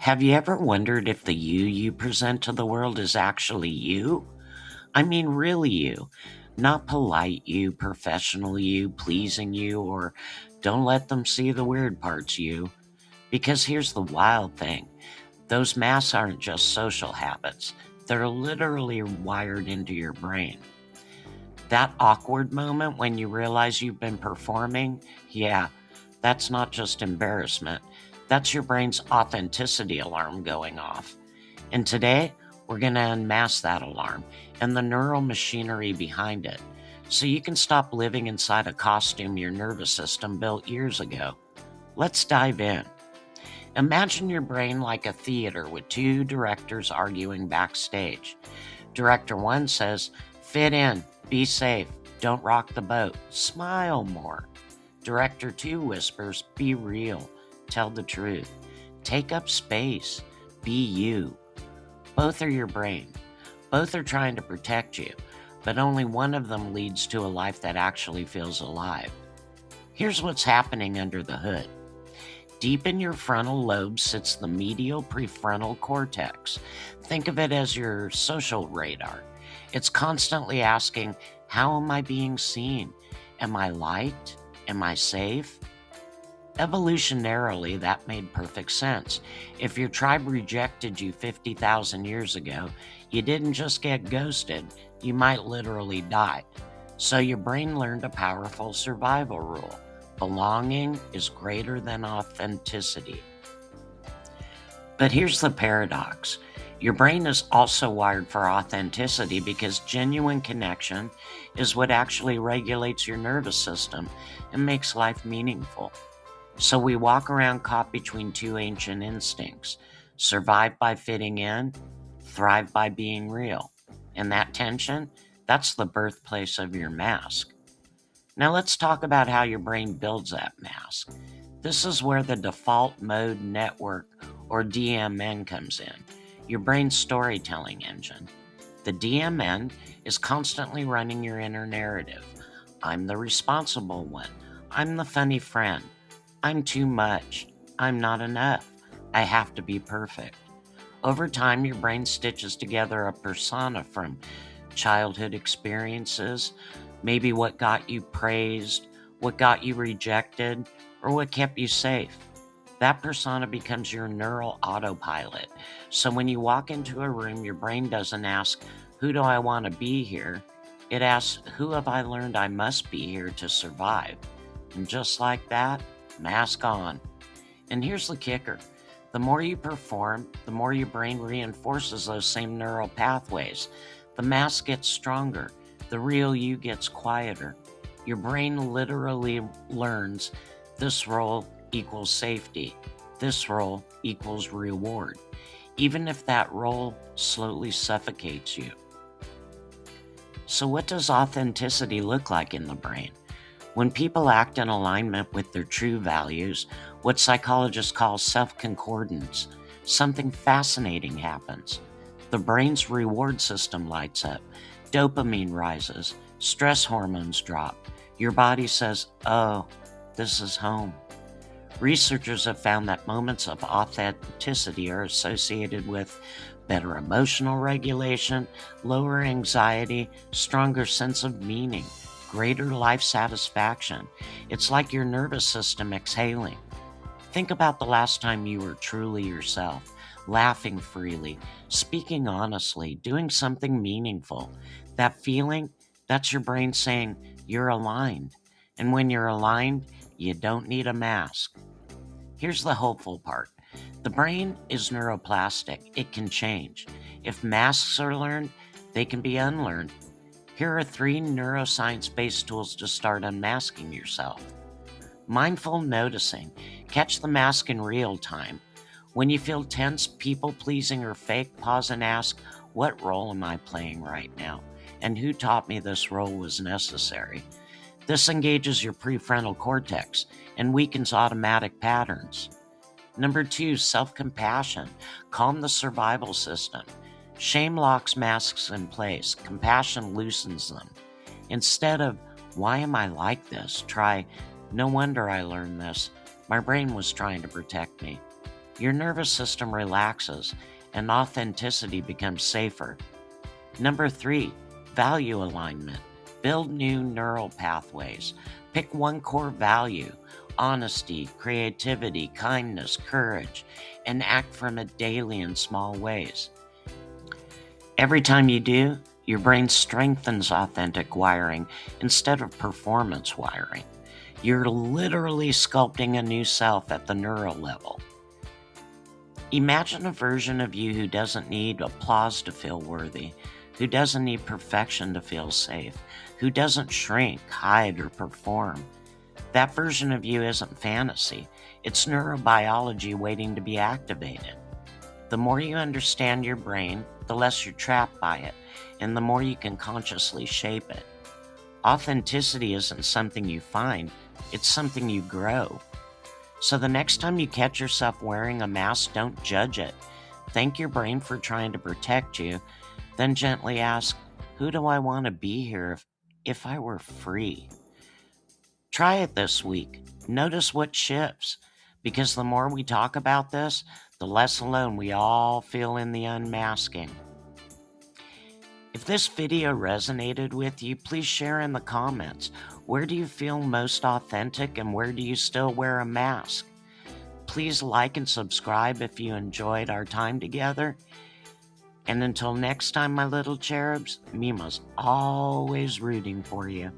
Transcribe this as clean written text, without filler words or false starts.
Have you ever wondered if the you present to the world is actually you? I mean, really you. Not polite you, professional you, pleasing you, or don't let them see the weird parts you. Because here's the wild thing, those masks aren't just social habits, they're literally wired into your brain. That awkward moment when you realize you've been performing, yeah, that's not just embarrassment. That's your brain's authenticity alarm going off. And today, we're going to unmask that alarm and the neural machinery behind it so you can stop living inside a costume your nervous system built years ago. Let's dive in. Imagine your brain like a theater with two directors arguing backstage. Director 1 says, "Fit in, be safe, don't rock the boat, smile more." Director 2 whispers, "Be real, tell the truth, take up space, be you." Both are your brain. Both are trying to protect you, but only one of them leads to a life that actually feels alive. Here's what's happening under the hood. Deep in your frontal lobe sits the medial prefrontal cortex. Think of it as your social radar. It's constantly asking, how am I being seen? Am I liked? Am I safe? Evolutionarily, that made perfect sense. If your tribe rejected you 50,000 years ago, you didn't just get ghosted, you might literally die. So your brain learned a powerful survival rule. Belonging is greater than authenticity. But here's the paradox. Your brain is also wired for authenticity because genuine connection is what actually regulates your nervous system and makes life meaningful. So we walk around caught between two ancient instincts: survive by fitting in, thrive by being real. And that tension, that's the birthplace of your mask. Now let's talk about how your brain builds that mask. This is where the default mode network, or DMN, comes in, your brain's storytelling engine. The DMN is constantly running your inner narrative. I'm the responsible one. I'm the funny friend. I'm too much. I'm not enough. I have to be perfect. Over time, your brain stitches together a persona from childhood experiences, maybe what got you praised, what got you rejected, or what kept you safe. That persona becomes your neural autopilot. So when you walk into a room, your brain doesn't ask, who do I want to be here? It asks, who have I learned I must be here to survive? And just like that, mask on. And here's the kicker. The more you perform, the more your brain reinforces those same neural pathways. The mask gets stronger. The real you gets quieter. Your brain literally learns this role equals safety. This role equals reward, even if that role slowly suffocates you. So what does authenticity look like in the brain? When people act in alignment with their true values, what psychologists call self-concordance, something fascinating happens. The brain's reward system lights up. Dopamine rises, stress hormones drop. Your body says, oh, this is home. Researchers have found that moments of authenticity are associated with better emotional regulation, lower anxiety, stronger sense of meaning, greater life satisfaction. It's like your nervous system exhaling. Think about the last time you were truly yourself, laughing freely, speaking honestly, doing something meaningful. That feeling, that's your brain saying you're aligned. And when you're aligned, you don't need a mask. Here's the hopeful part. The brain is neuroplastic. It can change. If masks are learned, they can be unlearned. Here are 3 neuroscience-based tools to start unmasking yourself. Mindful noticing. Catch the mask in real time. When you feel tense, people-pleasing, or fake, pause and ask, what role am I playing right now? And who taught me this role was necessary? This engages your prefrontal cortex and weakens automatic patterns. Number 2, self-compassion. Calm the survival system. Shame locks masks in place. Compassion loosens them. Instead of, why am I like this? Try, no wonder I learned this. My brain was trying to protect me. Your nervous system relaxes and authenticity becomes safer. Number 3, value alignment. Build new neural pathways. Pick one core value: honesty, creativity, kindness, courage, and act from it daily in small ways. Every time you do, your brain strengthens authentic wiring instead of performance wiring. You're literally sculpting a new self at the neural level. Imagine a version of you who doesn't need applause to feel worthy, who doesn't need perfection to feel safe, who doesn't shrink, hide, or perform. That version of you isn't fantasy. It's neurobiology waiting to be activated. The more you understand your brain, the less you're trapped by it, and the more you can consciously shape it. Authenticity isn't something you find, it's something you grow. So the next time you catch yourself wearing a mask, don't judge it. Thank your brain for trying to protect you, then gently ask, who do I want to be here if I were free? Try it this week. Notice what shifts, because the more we talk about this, the less alone we all feel in the unmasking. If this video resonated with you, please share in the comments. Where do you feel most authentic and where do you still wear a mask? Please like and subscribe if you enjoyed our time together. And until next time, my little cherubs, Meemaw's always rooting for you.